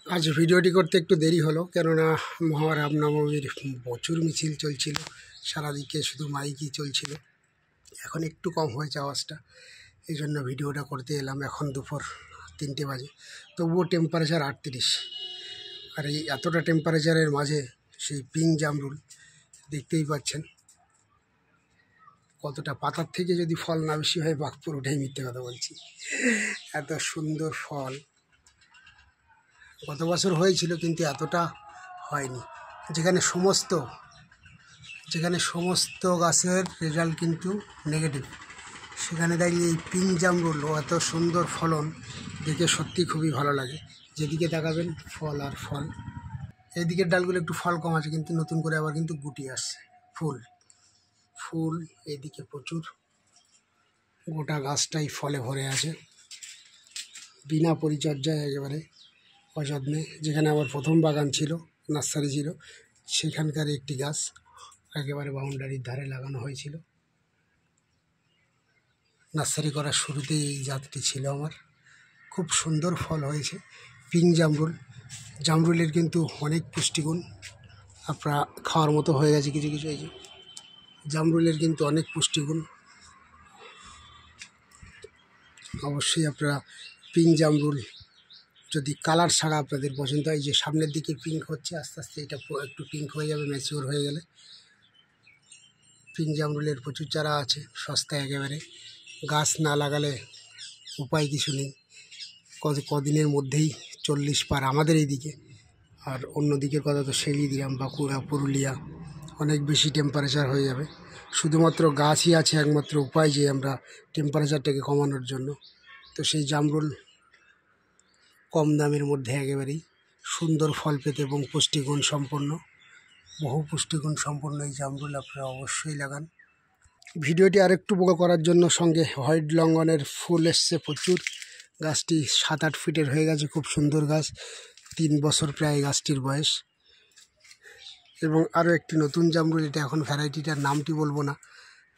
আজ ভিডিওটি করতে একটু দেরি হলো, কেননা মহারামনবমীর প্রচুর মিছিল চলছিল, সারাদিকে শুধু মাইকই চলছিল। এখন একটু কম হয়েছে আওয়াজটা, এই জন্য ভিডিওটা করতে এলাম। এখন দুপুর 3টে বাজে, তবুও টেম্পারেচার 38। আর এই এতটা টেম্পারেচারের মাঝে সেই পিঙ্ক জামরুল দেখতেই পাচ্ছেন কতটা। পাতার থেকে যদি ফল না বেশি হয়, বাঘপুর উঠেই মিথ্যে কথা বলছি। এত সুন্দর ফল গত বছর হয়েছিল, কিন্তু এতটা হয়নি। যেখানে সমস্ত গাছের রেজাল্ট কিন্তু নেগেটিভ, সেখানে দাঁড়িয়ে এই পিঙ্ক জামরুল ও এত সুন্দর ফলন দেখে সত্যি খুবই ভালো লাগে। যেদিকে তাকাবেন ফল আর ফল। এইদিকের ডালগুলো একটু ফল কম আছে, কিন্তু নতুন করে আবার কিন্তু গুটি আসছে, ফুল এইদিকে প্রচুর। গোটা গাছটাই ফলে ভরে আছে, বিনা পরিচর্যায়, একেবারে অযত্নে। যেখানে আমার প্রথম বাগান ছিল, নার্সারি ছিল, সেখানকার একটি গাছ একেবারে বাউন্ডারির ধারে লাগানো হয়েছিল। নার্সারি করার শুরুতেই এই জাতটি ছিল আমার। খুব সুন্দর ফল হয়েছে। পিঙ্ক জামরুলের কিন্তু অনেক পুষ্টিগুণ, আপনারা খাওয়ার মতো হয়ে গেছে কিছু কিছু। এই যে জামরুলের কিন্তু অনেক পুষ্টিগুণ। অবশ্যই আপনারা পিঙ্ক জামরুল, যদি কালার ছাড়া আপনাদের পছন্দ হয়, যে সামনের দিকে পিঙ্ক হচ্ছে, আস্তে আস্তে এটা একটু পিঙ্ক হয়ে যাবে ম্যাচিওর হয়ে গেলে। পিঙ্ক জামরুলের প্রচুর চারা আছে, সস্তায় একেবারে। গাছ না লাগালে উপায় কিছু নেই। কদিনের মধ্যেই 40 পার আমাদের এইদিকে। আর অন্য দিকের কথা তো শিলিগুড়ি, বাঁকুড়া, পুরুলিয়া, অনেক বেশি টেম্পারেচার হয়ে যাবে। শুধুমাত্র গাছই আছে একমাত্র উপায়, যে আমরা টেম্পারেচারটাকে কমানোর জন্য। তো সেই জামরুল কম দামের মধ্যে একেবারেই সুন্দর ফল পেতে এবং পুষ্টিগুণ সম্পন্ন, বহু পুষ্টিগুণ সম্পন্ন এই জামরুল আপনারা অবশ্যই লাগান। ভিডিওটি আরেকটু বড় করার জন্য সঙ্গে হোয়াইট লঙ্ঘনের ফুল এসছে প্রচুর। গাছটি 7-8 ফিটের হয়ে গেছে, খুব সুন্দর গাছ। 3 বছর প্রায় গাছটির বয়স। এবং আরও একটি নতুন জামরুল, এটা এখন ভ্যারাইটিটার নামটি বলবো না,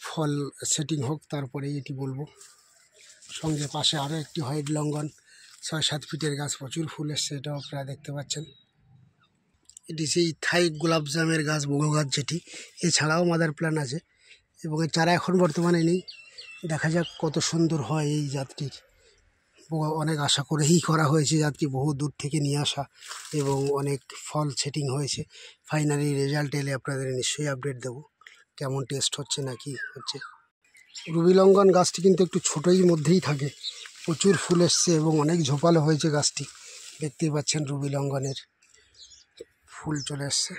ফল সেটিং হোক তারপরেই এটি বলবো। সঙ্গে পাশে আরও একটি হোয়াইট লঙ্ঘন 6-7 ফিটের গাছ, প্রচুর ফুল এসছে, এটাও আপনারা দেখতে পাচ্ছেন। এটি সেই থাই গোলাপজামের গাছ, বড় গাছ যেটি। এছাড়াও মাদার প্ল্যান্ট আছে, এবং এর চারা এখন বর্তমানে নেই। দেখা যাক কত সুন্দর হয় এই জাতটির। অনেক আশা করেই করা হয়েছে জাতটি, বহু দূর থেকে নিয়ে আসা, এবং অনেক ফল সেটিং হয়েছে। ফাইনালি রেজাল্ট এলে আপনাদের নিশ্চয়ই আপডেট দেবো, কেমন টেস্ট হচ্ছে না কি হচ্ছে। রুবি লঙ্ঘন গাছটি কিন্তু একটু ছোটোই মধ্যেই থাকে, প্রচুর ফুল এসছে এবং অনেক ঝোপালো হয়েছে গাছটি। দেখতেই পাচ্ছেন রুবি লঙ্ঘনের ফুল চলে এসছে।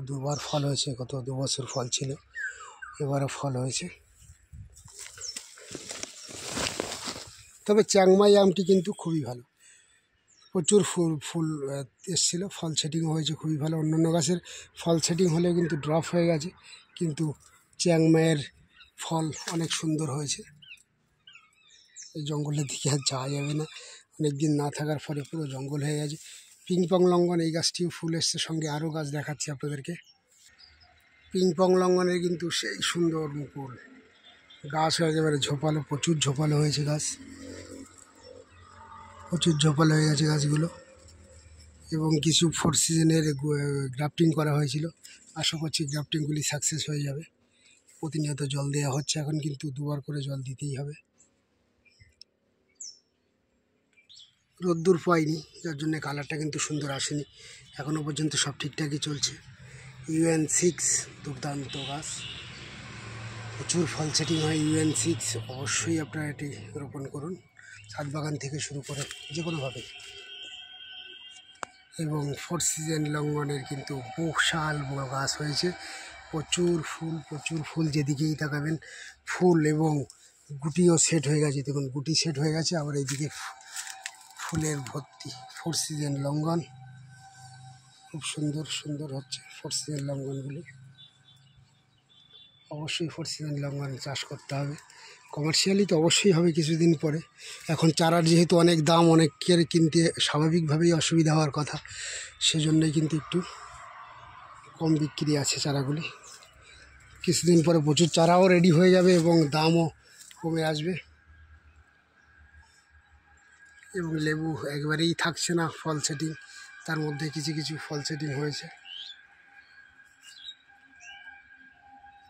2বার ফল হয়েছে, গত 2 বছর ফল ছিল, এবারও ফল হয়েছে। তবে চ্যাংমাই আমটি কিন্তু খুবই ভালো, প্রচুর ফুল এসেছিলো, ফল সেটিংও হয়েছে খুবই ভালো। অন্যান্য গাছের ফল সেটিং হলেও কিন্তু ড্রপ হয়ে গেছে, কিন্তু চ্যাংমাইয়ের ফল অনেক সুন্দর হয়েছে। এই জঙ্গলের দিকে আর যাওয়া যাবে না, অনেক দিন না থাকার ফলে পুরো জঙ্গল হয়ে গেছে। পিংপং লঙ্ঘন এই গাছটিও ফুল এসছে, সঙ্গে আরও গাছ দেখাচ্ছি আপনাদেরকে। পিংপং লঙ্ঘনের কিন্তু সেই সুন্দর মুকুল, গাছ একেবারে ঝোপালো, প্রচুর ঝোপালো হয়েছে গাছ, প্রচুর ঝোপালো হয়ে গেছে গাছগুলো। এবং কিছু 4 সিজনের গ্রাফটিং করা হয়েছিল, আশা করছি গ্রাফটিংগুলি সাকসেস হয়ে যাবে। প্রতিনিয়ত জল দেওয়া হচ্ছে এখন, কিন্তু 2বার করে জল দিতেই হবে। রোদ্দুর পাইনি, যার জন্য কালারটা কিন্তু সুন্দর আসেনি এখনও পর্যন্ত, সব ঠিকঠাকই চলছে। UN6 দুর্দান্ত গাছ, প্রচুর ফল সেটিং হয়। UN6 অবশ্যই আপনারা এটি রোপণ করুন, ছাদ বাগান থেকে শুরু করে যে কোনোভাবে। এবং 4 সিজন লঙ্ঘনের কিন্তু বিশাল বড় গাছ হয়েছে, প্রচুর ফুল, যেদিকেই তাকাবেন ফুল, এবং গুটিও সেট হয়ে গেছে। দেখুন গুটি সেট হয়ে গেছে, আবার এইদিকে ফুলের ভর্তি। 4 সিজন লঙ্ঘন খুব সুন্দর হচ্ছে। 4 সিজন লঙ্ঘনগুলি অবশ্যই 4 সিজন লঙ্ঘন চাষ করতে হবে। কমার্শিয়ালি তো অবশ্যই হবে কিছুদিন পরে। এখন চারার যেহেতু অনেক দাম, অনেকের কিনতে স্বাভাবিকভাবেই অসুবিধা হওয়ার কথা, সেজন্যই কিন্তু একটু কম বিক্রি আছে চারাগুলি। কিছুদিন পরে প্রচুর চারাও রেডি হয়ে যাবে এবং দামও কমে আসবে। এবং লেবু একবারেই থাকছে না ফল সেটিং, তার মধ্যে কিছু কিছু ফল সেটিং হয়েছে।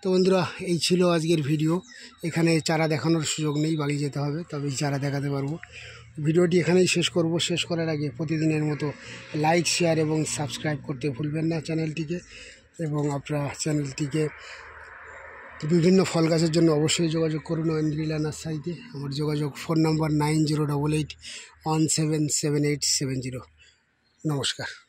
তো বন্ধুরা, এই ছিল আজকের ভিডিও। এখানে চারা দেখানোর সুযোগ নেই, বাড়ি যেতে হবে, তবেই চারা দেখাতে পারবো। ভিডিওটি এখানেই শেষ করব। শেষ করার আগে প্রতিদিনের মতো লাইক, শেয়ার এবং সাবস্ক্রাইব করতে ভুলবেন না চ্যানেলটিকে। এবং আপনারা চ্যানেলটিকে বিভিন্ন ফল গাছের জন্য অবশ্যই যোগাযোগ করুন ঐন্দ্রিলা নার্সারিতে। আমার যোগাযোগ ফোন নম্বর 9088177870। নমস্কার।